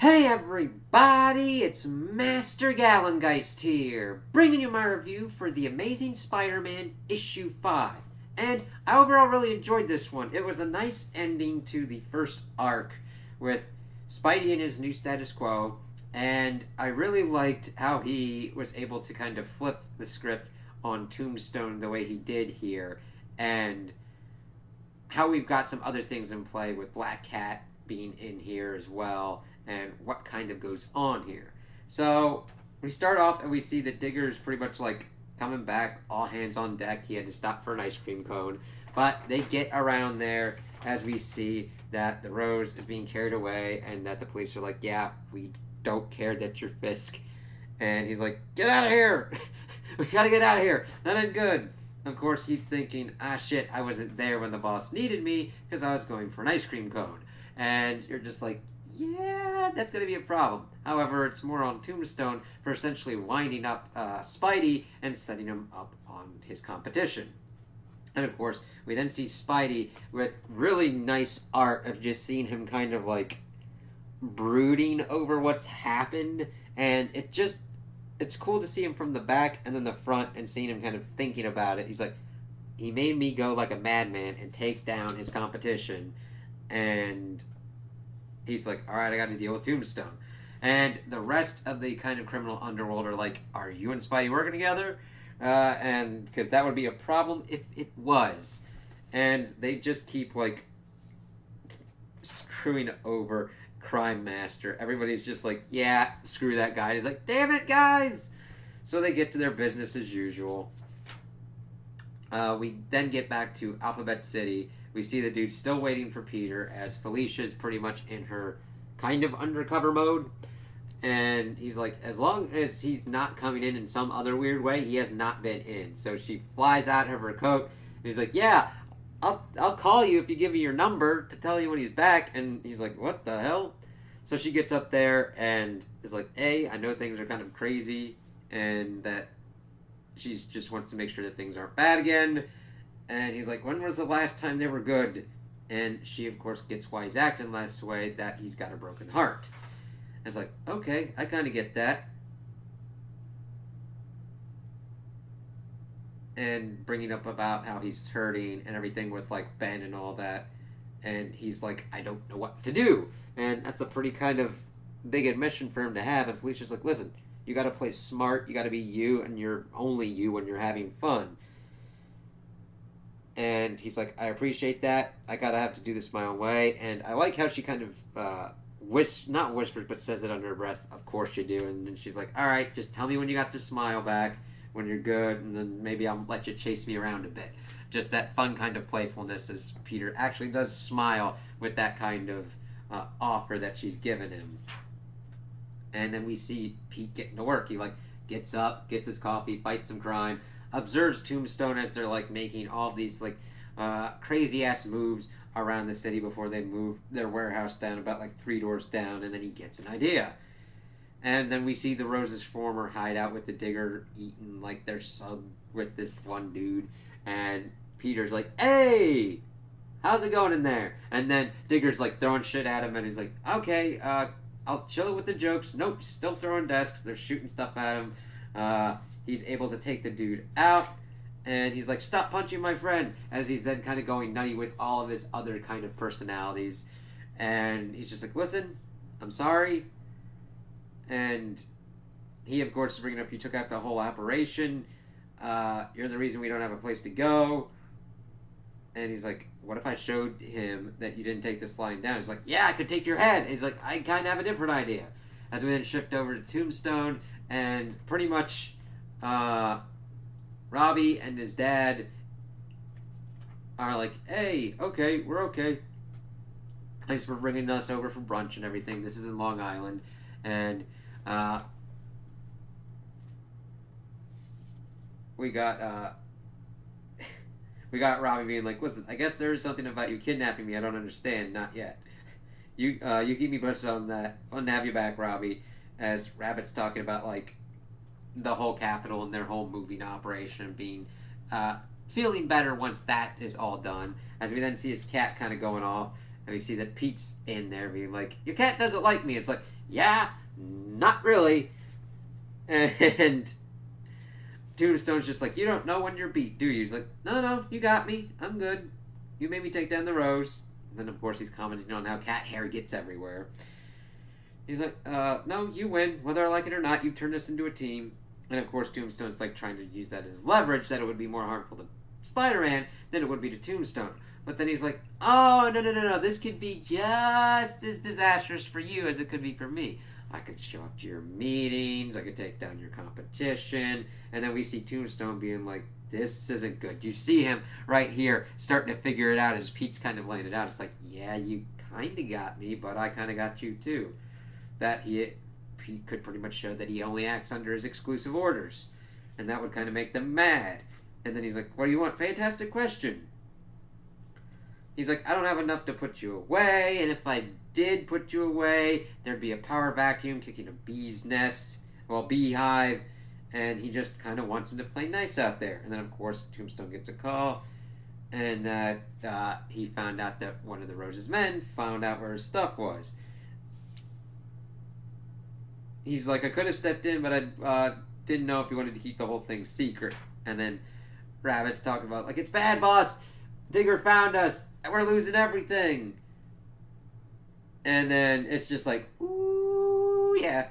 Hey everybody, it's Master Gallengeist here, bringing you my review for The Amazing Spider-Man issue 5. And I overall really enjoyed this one. It was a nice ending to the first arc with Spidey in his new status quo, and I really liked how he was able to kind of flip the script on Tombstone the way he did here, and how we've got some other things in play with Black Cat being in here as well, and what kind of goes on here. So we start off and we see that Digger's pretty much like coming back, all hands on deck. He had to stop for an ice cream cone, but they get around there as we see that the Rose is being carried away, and that the police are like, "Yeah, we don't care that you're Fisk," and he's like, "Get out of here! We gotta get out of here. That ain't good." Of course, he's thinking, "Ah, shit, I wasn't there when the boss needed me because I was going for an ice cream cone." And you're just like, yeah, that's going to be a problem. However, it's more on Tombstone for essentially winding up Spidey and setting him up on his competition. And of course, we then see Spidey with really nice art of just seeing him kind of like brooding over what's happened. And it's cool to see him from the back and then the front and seeing him kind of thinking about it. He's like, he made me go like a madman and take down his competition. And he's like, all right, I got to deal with Tombstone. And the rest of the kind of criminal underworld are like, are you and Spidey working together? And because that would be a problem if it was. And they just keep like screwing over Crime Master. Everybody's just like, yeah, screw that guy. He's like, damn it, guys. So they get to their business as usual. We then get back to Alphabet City. We see the dude still waiting for Peter as Felicia's pretty much in her kind of undercover mode. And he's like, as long as he's not coming in some other weird way, he has not been in. So she flies out of her coat, and he's like, yeah, I'll call you if you give me your number to tell you when he's back. And he's like, what the hell? So she gets up there and is like, hey, I know things are kind of crazy, and that she just wants to make sure that things aren't bad again. And he's like, when was the last time they were good? And she, of course, gets why he's acting last way, that he's got a broken heart. And it's like, okay, I kind of get that. And bringing up about how he's hurting and everything with, like, Ben and all that. And he's like, I don't know what to do. And that's a pretty kind of big admission for him to have. And Felicia's like, listen, you got to play smart. You got to be you, and you're only you when you're having fun. And he's like, I appreciate that. I gotta have to do this my own way. And I like how she kind of not whispers, but says it under her breath, of course you do. And then she's like, all right, just tell me when you got your smile back, when you're good, and then maybe I'll let you chase me around a bit. Just that fun kind of playfulness as Peter actually does smile with that kind of offer that she's given him. And then we see Pete getting to work. He like gets up, gets his coffee, fights some crime, observes Tombstone as they're like making all of these like crazy ass moves around the city before they move their warehouse down about like 3 doors down, and then he gets an idea. And then we see the Rose's former hideout with the Digger eating like their sub with this one dude, and Peter's like, hey, how's it going in there? And then Digger's like throwing shit at him, and he's like, okay, I'll chill with the jokes. Nope, still throwing desks. They're shooting stuff at him. He's able to take the dude out, and he's like, stop punching my friend, as he's then kind of going nutty with all of his other kind of personalities. And he's just like, listen, I'm sorry. And he, of course, is bringing up, you took out the whole operation. You're the reason we don't have a place to go. And he's like, what if I showed him that you didn't take this line down? He's like, yeah, I could take your head. He's like, I kind of have a different idea. As we then shift over to Tombstone, and pretty much Robbie and his dad are like, hey, okay, we're okay. Thanks for bringing us over for brunch and everything. This is in Long Island. And we got Robbie being like, listen, I guess there is something about you kidnapping me I don't understand. Not yet. You keep me posted on that. Fun to have you back, Robbie. As Rabbit's talking about like the whole Capitol and their whole moving operation being feeling better once that is all done. As we then see his cat kind of going off, and we see that Pete's in there being like, your cat doesn't like me. It's like, yeah, not really. And Tombstone's just like, you don't know when you're beat, do you? He's like, no, you got me. I'm good. You made me take down the rose. And then, of course, he's commenting on how cat hair gets everywhere. He's like, no, you win. Whether I like it or not, you turn us into a team. And, of course, Tombstone's, like, trying to use that as leverage, that it would be more harmful to Spider-Man than it would be to Tombstone. But then he's like, oh, no. This could be just as disastrous for you as it could be for me. I could show up to your meetings. I could take down your competition. And then we see Tombstone being like, this isn't good. You see him right here starting to figure it out as Pete's kind of laying it out. It's like, yeah, you kind of got me, but I kind of got you too. Pete could pretty much show that he only acts under his exclusive orders. And that would kind of make them mad. And then he's like, what do you want? Fantastic question. He's like, I don't have enough to put you away, and if I did put you away, there'd be a power vacuum kicking a beehive, and he just kind of wants him to play nice out there. And then, of course, Tombstone gets a call, and he found out that one of the Rose's men found out where his stuff was. He's like, I could have stepped in, but I didn't know if you wanted to keep the whole thing secret. And then Rabbit's talking about, like, it's bad, boss. Digger found us. We're losing everything. And then it's just like, ooh, yeah.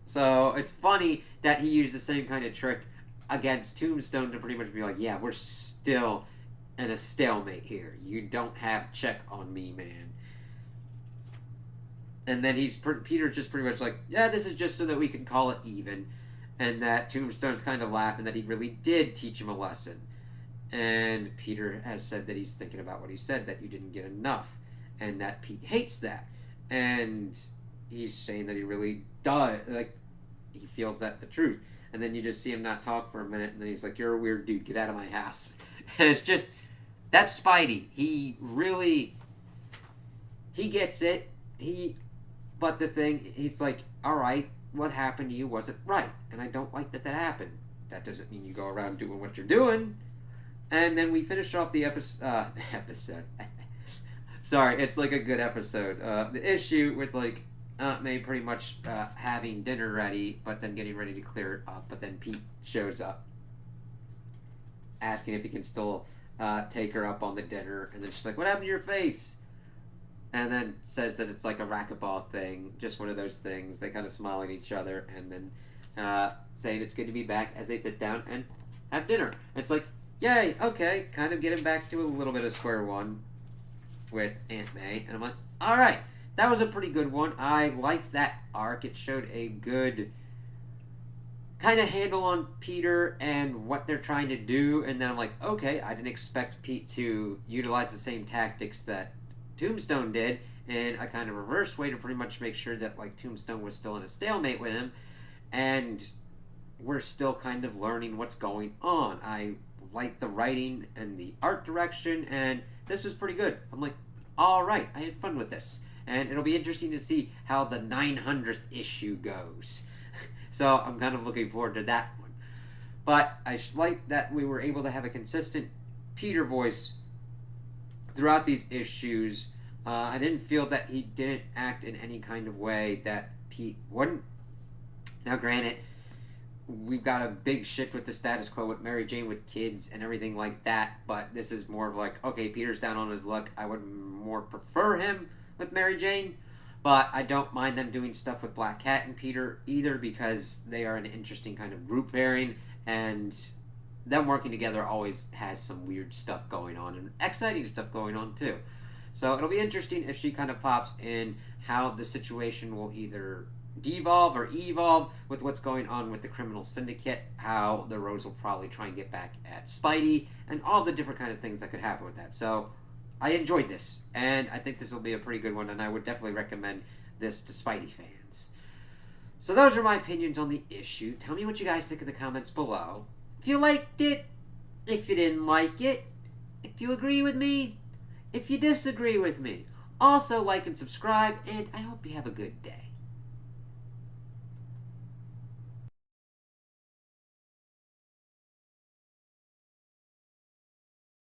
So it's funny that he used the same kind of trick against Tombstone to pretty much be like, yeah, we're still in a stalemate here. You don't have check on me, man. And then Peter's just pretty much like, yeah, this is just so that we can call it even. And that Tombstone's kind of laughing that he really did teach him a lesson. And Peter has said that he's thinking about what he said, that you didn't get enough. And that Pete hates that. And he's saying that he really does. Like, he feels that the truth. And then you just see him not talk for a minute. And then he's like, you're a weird dude. Get out of my house. And it's just, that's Spidey. He gets it. But the thing, he's like, all right, what happened to you wasn't right. And I don't like that happened. That doesn't mean you go around doing what you're doing. And then we finish off the episode. Sorry, it's like a good episode. The issue with like Aunt May pretty much having dinner ready, but then getting ready to clear it up. But then Pete shows up, asking if he can still take her up on the dinner. And then she's like, "What happened to your face?" And then says that it's like a racquetball thing, just one of those things. They kind of smile at each other, and then saying it's good to be back as they sit down and have dinner. It's like, yay, okay, kind of getting back to a little bit of square one with Aunt May. And I'm like, all right, that was a pretty good one. I liked that arc. It showed a good kind of handle on Peter and what they're trying to do. And then I'm like, okay, I didn't expect Pete to utilize the same tactics that Tombstone did in a kind of reverse way to pretty much make sure that like Tombstone was still in a stalemate with him. And we're still kind of learning what's going on. I like the writing and the art direction, and this was pretty good. I'm like, all right, I had fun with this, and it'll be interesting to see how the 900th issue goes. So I'm kind of looking forward to that one. But I like that we were able to have a consistent Peter voice throughout these issues. I didn't feel that he didn't act in any kind of way that Pete wouldn't. Now, granted, we've got a big shift with the status quo with Mary Jane with kids and everything like that, but this is more of like, okay, Peter's down on his luck. I would more prefer him with Mary Jane, but I don't mind them doing stuff with Black Cat and Peter either, because they are an interesting kind of group pairing, and them working together always has some weird stuff going on and exciting stuff going on too. So it'll be interesting if she kind of pops in, how the situation will either devolve or evolve with what's going on with the criminal syndicate, how the Rose will probably try and get back at Spidey, and all the different kind of things that could happen with that. So I enjoyed this, and I think this will be a pretty good one, and I would definitely recommend this to Spidey fans. So those are my opinions on the issue. Tell me what you guys think in the comments below. If you liked it, if you didn't like it, if you agree with me, if you disagree with me. Also like and subscribe, and I hope you have a good day.